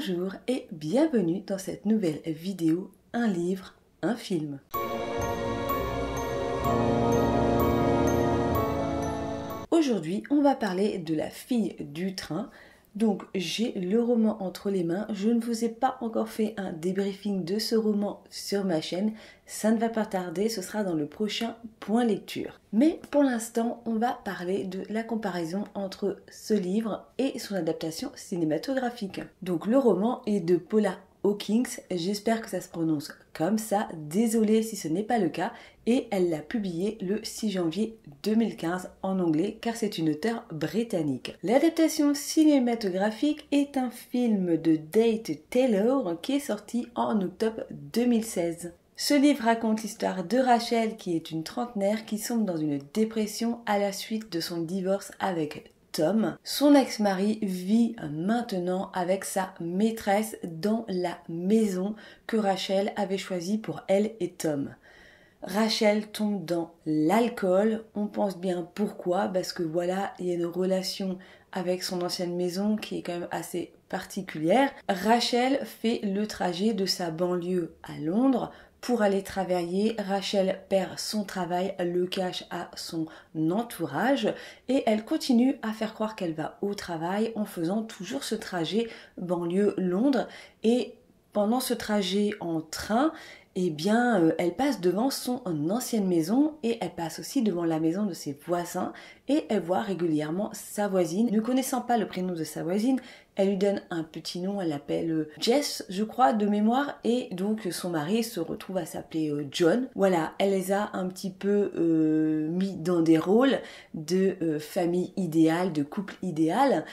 Bonjour et bienvenue dans cette nouvelle vidéo, un livre, un film. Aujourd'hui, on va parler de La fille du train. Donc j'ai le roman entre les mains, je ne vous ai pas encore fait un débriefing de ce roman sur ma chaîne, ça ne va pas tarder, ce sera dans le prochain point lecture. Mais pour l'instant, on va parler de la comparaison entre ce livre et son adaptation cinématographique. Donc le roman est de Paula Hawkins, j'espère que ça se prononce comme ça, désolée si ce n'est pas le cas, et elle l'a publié le 6 janvier 2015 en anglais car c'est une auteure britannique. L'adaptation cinématographique est un film de Date Taylor qui est sorti en octobre 2016. Ce livre raconte l'histoire de Rachel qui est une trentenaire qui sombre dans une dépression à la suite de son divorce avec Tom. Son ex-mari vit maintenant avec sa maîtresse dans la maison que Rachel avait choisie pour elle et Tom. Rachel tombe dans l'alcool, on pense bien pourquoi, parce que voilà, il y a une relation avec son ancienne maison qui est quand même assez particulière. Rachel fait le trajet de sa banlieue à Londres pour aller travailler. Rachel perd son travail, le cache à son entourage et elle continue à faire croire qu'elle va au travail en faisant toujours ce trajet banlieue-Londres. Et pendant ce trajet en train, eh bien, elle passe devant son ancienne maison et elle passe aussi devant la maison de ses voisins et elle voit régulièrement sa voisine. Ne connaissant pas le prénom de sa voisine, elle lui donne un petit nom, elle l'appelle Jess, je crois, de mémoire, et donc son mari se retrouve à s'appeler John. Voilà, elle les a un petit peu mis dans des rôles de famille idéale, de couple idéal.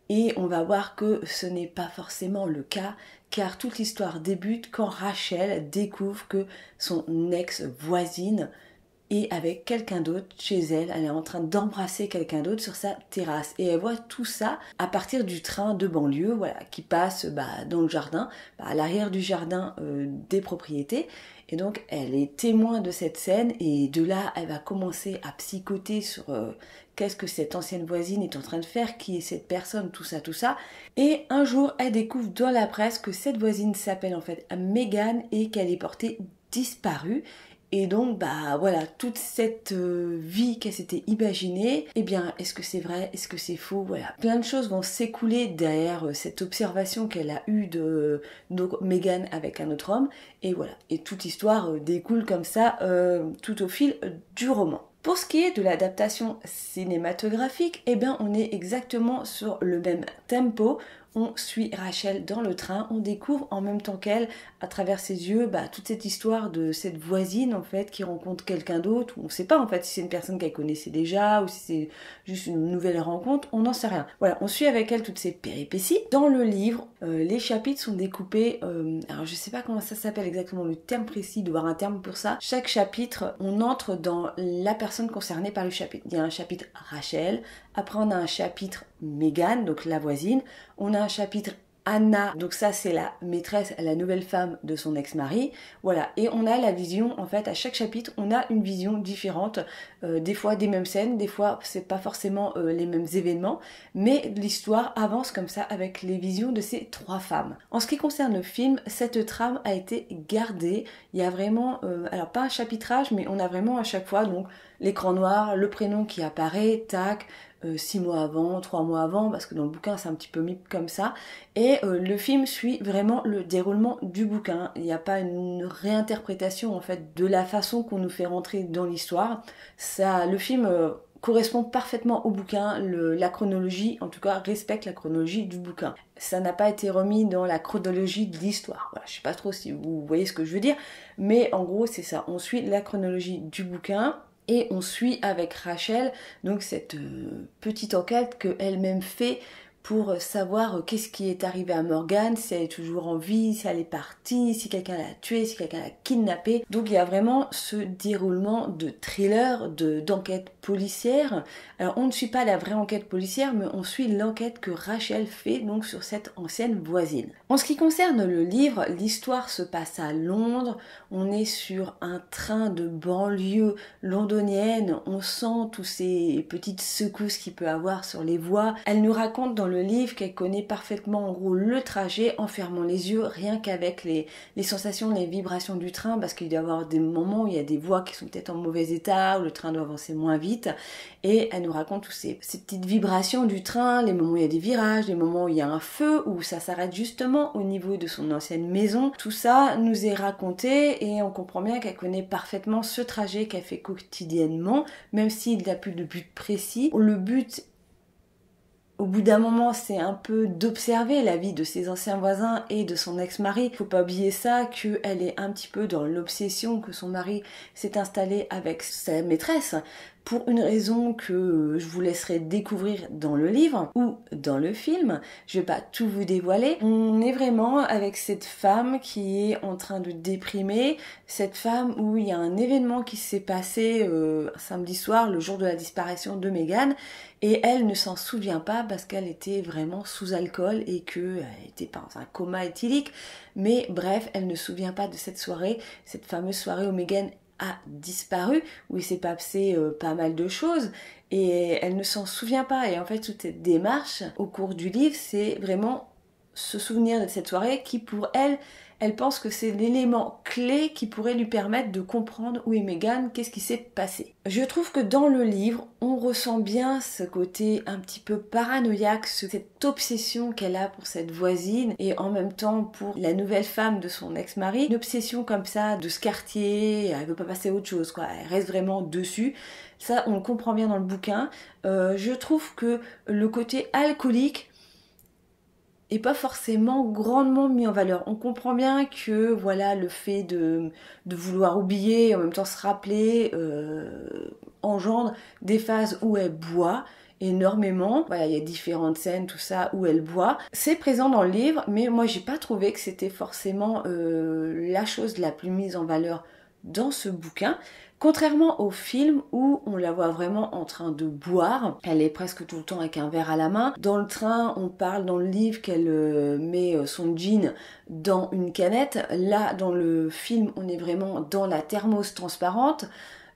Et on va voir que ce n'est pas forcément le cas, car toute l'histoire débute quand Rachel découvre que son ex-voisine est avec quelqu'un d'autre chez elle. Elle est en train d'embrasser quelqu'un d'autre sur sa terrasse. Et elle voit tout ça à partir du train de banlieue, voilà, qui passe dans le jardin, à l'arrière du jardin des propriétés. Et donc elle est témoin de cette scène et de là elle va commencer à psychoter sur qu'est-ce que cette ancienne voisine est en train de faire, qui est cette personne, tout ça, tout ça. Et un jour elle découvre dans la presse que cette voisine s'appelle en fait Megan et qu'elle est portée disparue. Et donc, voilà, toute cette vie qu'elle s'était imaginée, eh bien, est-ce que c'est vrai, est-ce que c'est faux, voilà. Plein de choses vont s'écouler derrière cette observation qu'elle a eue de Megan avec un autre homme, et voilà. Et toute histoire découle comme ça tout au fil du roman. Pour ce qui est de l'adaptation cinématographique, eh bien, on est exactement sur le même tempo. On suit Rachel dans le train, on découvre en même temps qu'elle, à travers ses yeux, toute cette histoire de cette voisine en fait qui rencontre quelqu'un d'autre. On ne sait pas en fait si c'est une personne qu'elle connaissait déjà ou si c'est juste une nouvelle rencontre, on n'en sait rien. Voilà, on suit avec elle toutes ces péripéties. Dans le livre, les chapitres sont découpés, alors je sais pas comment ça s'appelle exactement le terme précis, il doit y avoir un terme pour ça. Chaque chapitre, on entre dans la personne concernée par le chapitre. Il y a un chapitre Rachel, après on a un chapitre Megan, donc la voisine, on a un chapitre Anna, donc ça c'est la maîtresse, la nouvelle femme de son ex-mari, voilà, et on a la vision, en fait à chaque chapitre on a une vision différente, des fois des mêmes scènes, des fois c'est pas forcément les mêmes événements, mais l'histoire avance comme ça avec les visions de ces trois femmes. En ce qui concerne le film, cette trame a été gardée, il y a vraiment, alors pas un chapitrage, mais on a vraiment à chaque fois donc l'écran noir, le prénom qui apparaît, tac, 6 mois avant, 3 mois avant, parce que dans le bouquin c'est un petit peu mis comme ça, et le film suit vraiment le déroulement du bouquin. Il n'y a pas une réinterprétation en fait de la façon qu'on nous fait rentrer dans l'histoire. Ça, le film correspond parfaitement au bouquin, la chronologie, en tout cas respecte la chronologie du bouquin. Ça n'a pas été remis dans la chronologie de l'histoire. Voilà, je sais pas trop si vous voyez ce que je veux dire, mais en gros c'est ça, on suit la chronologie du bouquin. Et on suit avec Rachel donc cette petite enquête qu'elle-même fait pour savoir qu'est-ce qui est arrivé à Morgan, si elle est toujours en vie, si elle est partie, si quelqu'un l'a tuée, si quelqu'un l'a kidnappée. Donc il y a vraiment ce déroulement de thriller, d'enquête policière. Alors on ne suit pas la vraie enquête policière, mais on suit l'enquête que Rachel fait donc sur cette ancienne voisine. En ce qui concerne le livre, l'histoire se passe à Londres, on est sur un train de banlieue londonienne, on sent tous ces petites secousses qu'il peut avoir sur les voies. Elle nous raconte dans le le livre qu'elle connaît parfaitement en gros le trajet en fermant les yeux, rien qu'avec les sensations, les vibrations du train, parce qu'il doit y avoir des moments où il y a des voies qui sont peut-être en mauvais état, où le train doit avancer moins vite, et elle nous raconte toutes ces petites vibrations du train, les moments où il y a des virages, les moments où il y a un feu, où ça s'arrête justement au niveau de son ancienne maison. Tout ça nous est raconté et on comprend bien qu'elle connaît parfaitement ce trajet qu'elle fait quotidiennement, même s'il n'y a plus de but précis. Le but, au bout d'un moment, c'est un peu d'observer la vie de ses anciens voisins et de son ex-mari. Faut pas oublier ça, qu'elle est un petit peu dans l'obsession que son mari s'est installé avec sa maîtresse, pour une raison que je vous laisserai découvrir dans le livre ou dans le film. Je vais pas tout vous dévoiler. On est vraiment avec cette femme qui est en train de déprimer, cette femme où il y a un événement qui s'est passé samedi soir, le jour de la disparition de Meghan, et elle ne s'en souvient pas parce qu'elle était vraiment sous alcool et qu'elle était pas dans un coma éthylique. Mais bref, elle ne se souvient pas de cette soirée, cette fameuse soirée où Meghan a disparu, où il s'est passé pas mal de choses et elle ne s'en souvient pas. Et en fait, toute cette démarche au cours du livre, c'est vraiment se souvenir de cette soirée qui, pour elle, elle pense que c'est l'élément clé qui pourrait lui permettre de comprendre où est Meghan, qu'est-ce qui s'est passé. Je trouve que dans le livre, on ressent bien ce côté un petit peu paranoïaque, cette obsession qu'elle a pour cette voisine et en même temps pour la nouvelle femme de son ex-mari. Une obsession comme ça de ce quartier, elle veut pas passer à autre chose, quoi. Elle reste vraiment dessus. Ça, on le comprend bien dans le bouquin. Je trouve que le côté alcoolique et pas forcément grandement mis en valeur. On comprend bien que voilà, le fait de vouloir oublier et en même temps se rappeler engendre des phases où elle boit énormément. Voilà, il y a différentes scènes, tout ça, où elle boit. C'est présent dans le livre, mais moi j'ai pas trouvé que c'était forcément la chose la plus mise en valeur dans ce bouquin. Contrairement au film où on la voit vraiment en train de boire, elle est presque tout le temps avec un verre à la main. Dans le train, on parle dans le livre qu'elle met son gin dans une canette. Là, dans le film, on est vraiment dans la thermos transparente.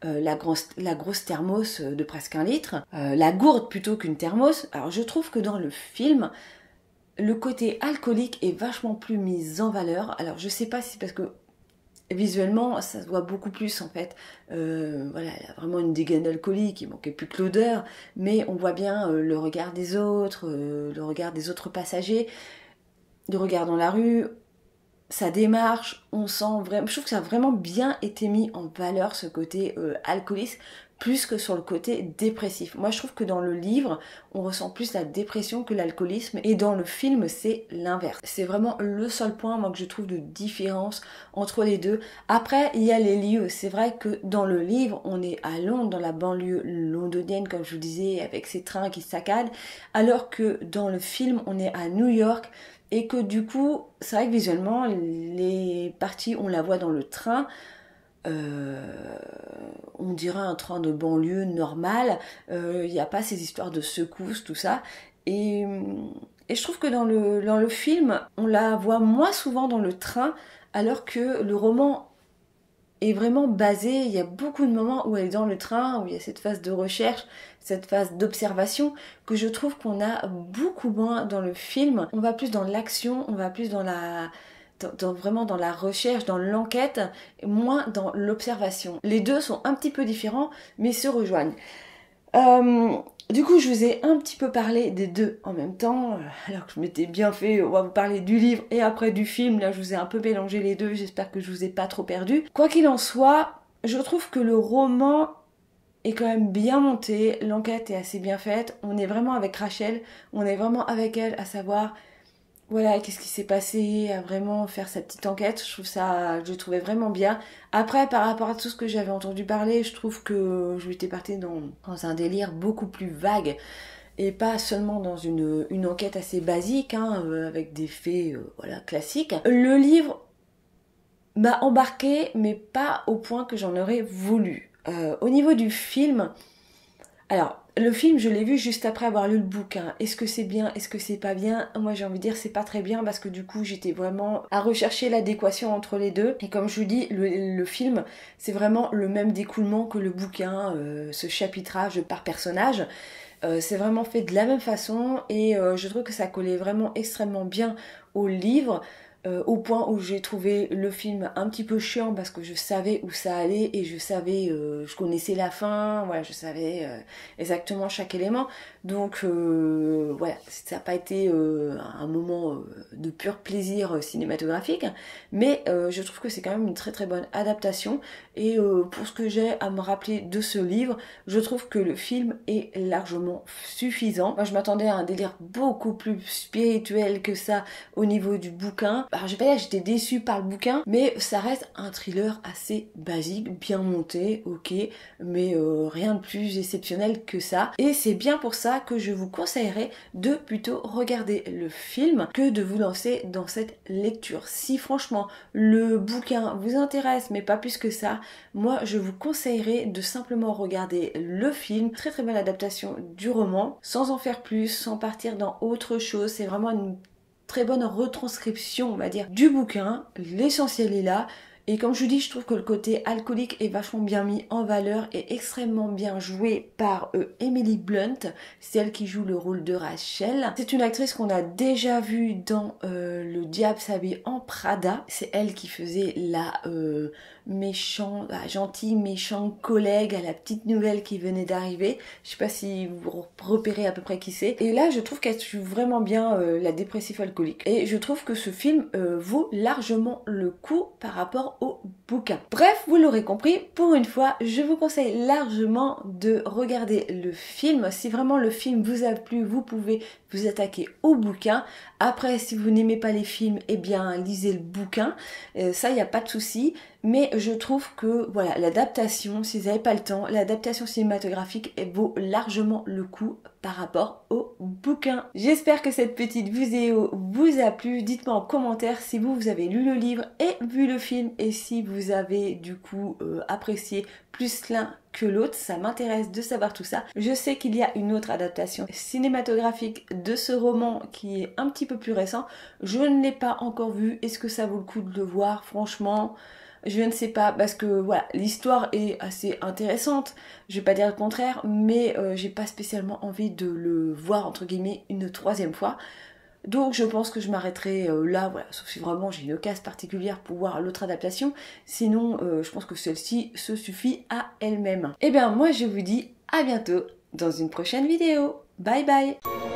La grosse thermos de presque 1 litre. La gourde plutôt qu'une thermos. Alors je trouve que dans le film, le côté alcoolique est vachement plus mis en valeur. Alors je sais pas si c'est parce que visuellement, ça se voit beaucoup plus en fait. Voilà, elle a vraiment une dégaine alcoolique, il manquait plus que l'odeur, mais on voit bien le regard des autres, le regard des autres passagers, le regard dans la rue, sa démarche, on sent vraiment. Je trouve que ça a vraiment bien été mis en valeur ce côté alcooliste, plus que sur le côté dépressif. Moi je trouve que dans le livre, on ressent plus la dépression que l'alcoolisme, et dans le film c'est l'inverse. C'est vraiment le seul point moi que je trouve de différence entre les deux. Après il y a les lieux, c'est vrai que dans le livre on est à Londres, dans la banlieue londonienne comme je vous disais, avec ces trains qui saccadent, alors que dans le film on est à New York, et que du coup c'est vrai que visuellement les parties on la voit dans le train, on dirait un train de banlieue normal, il n'y a pas ces histoires de secousses, tout ça, et je trouve que dans le film, on la voit moins souvent dans le train, alors que le roman est vraiment basé, il y a beaucoup de moments où elle est dans le train, où il y a cette phase de recherche, cette phase d'observation, que je trouve qu'on a beaucoup moins dans le film. On va plus dans l'action, on va plus dans vraiment dans la recherche, dans l'enquête, moins dans l'observation. Les deux sont un petit peu différents, mais se rejoignent. Du coup, je vous ai un petit peu parlé des deux en même temps, alors que je m'étais bien fait, on va vous parler du livre et après du film. Là, je vous ai un peu mélangé les deux, j'espère que je vous ai pas trop perdu. Quoi qu'il en soit, je trouve que le roman est quand même bien monté, l'enquête est assez bien faite, on est vraiment avec Rachel, on est vraiment avec elle à savoir voilà, qu'est-ce qui s'est passé, à vraiment faire sa petite enquête. Je trouvais vraiment bien. Après, par rapport à tout ce que j'avais entendu parler, je trouve que je m'étais partie dans un délire beaucoup plus vague et pas seulement dans une enquête assez basique, hein, avec des faits voilà, classiques. Le livre m'a embarqué, mais pas au point que j'en aurais voulu. Au niveau du film, alors, le film, je l'ai vu juste après avoir lu le bouquin. Est-ce que c'est bien? Est-ce que c'est pas bien? Moi, j'ai envie de dire c'est pas très bien parce que du coup, j'étais vraiment à rechercher l'adéquation entre les deux. Et comme je vous dis, le film, c'est vraiment le même découlement que le bouquin, ce chapitrage par personnage. C'est vraiment fait de la même façon et je trouve que ça collait vraiment extrêmement bien au livre. Au point où j'ai trouvé le film un petit peu chiant parce que je savais où ça allait et je connaissais la fin, voilà, je savais exactement chaque élément. Donc voilà, ça n'a pas été un moment de pur plaisir cinématographique, mais je trouve que c'est quand même une très très bonne adaptation. Et pour ce que j'ai à me rappeler de ce livre, je trouve que le film est largement suffisant. Moi je m'attendais à un délire beaucoup plus spirituel que ça au niveau du bouquin. Alors je vais pas dire que j'étais déçue par le bouquin, mais ça reste un thriller assez basique, bien monté, ok, mais rien de plus exceptionnel que ça. Et c'est bien pour ça que je vous conseillerais de plutôt regarder le film que de vous lancer dans cette lecture. Si franchement le bouquin vous intéresse, mais pas plus que ça, moi je vous conseillerais de simplement regarder le film. Très très belle adaptation du roman, sans en faire plus, sans partir dans autre chose. C'est vraiment une très bonne retranscription, on va dire, du bouquin. L'essentiel est là. Et comme je vous dis, je trouve que le côté alcoolique est vachement bien mis en valeur et extrêmement bien joué par Emily Blunt, celle qui joue le rôle de Rachel. C'est une actrice qu'on a déjà vue dans Le Diable s'habille en Prada. C'est elle qui faisait la gentille méchante collègue à la petite nouvelle qui venait d'arriver. Je sais pas si vous repérez à peu près qui c'est. Et là, je trouve qu'elle joue vraiment bien la dépressive alcoolique. Et je trouve que ce film vaut largement le coup par rapport au bouquin. Bref, vous l'aurez compris, pour une fois, je vous conseille largement de regarder le film. Si vraiment le film vous a plu, vous pouvez vous attaquer au bouquin. Après, si vous n'aimez pas les films, eh bien, lisez le bouquin. Ça, il n'y a pas de souci. Mais je trouve que, voilà, l'adaptation, si vous n'avez pas le temps, l'adaptation cinématographique vaut largement le coup par rapport au bouquin. J'espère que cette petite vidéo vous a plu. Dites-moi en commentaire si vous avez lu le livre et vu le film et si vous avez du coup apprécié plus l'un que l'autre. Ça m'intéresse de savoir tout ça. Je sais qu'il y a une autre adaptation cinématographique de ce roman qui est un petit peu plus récent. Je ne l'ai pas encore vu. Est-ce que ça vaut le coup de le voir? Franchement, je ne sais pas, parce que voilà, l'histoire est assez intéressante, je vais pas dire le contraire, mais j'ai pas spécialement envie de le voir entre guillemets une troisième fois. Donc je pense que je m'arrêterai là, voilà, sauf si vraiment j'ai une occasion particulière pour voir l'autre adaptation. Sinon, je pense que celle-ci se suffit à elle-même. Et bien moi je vous dis à bientôt dans une prochaine vidéo. Bye bye!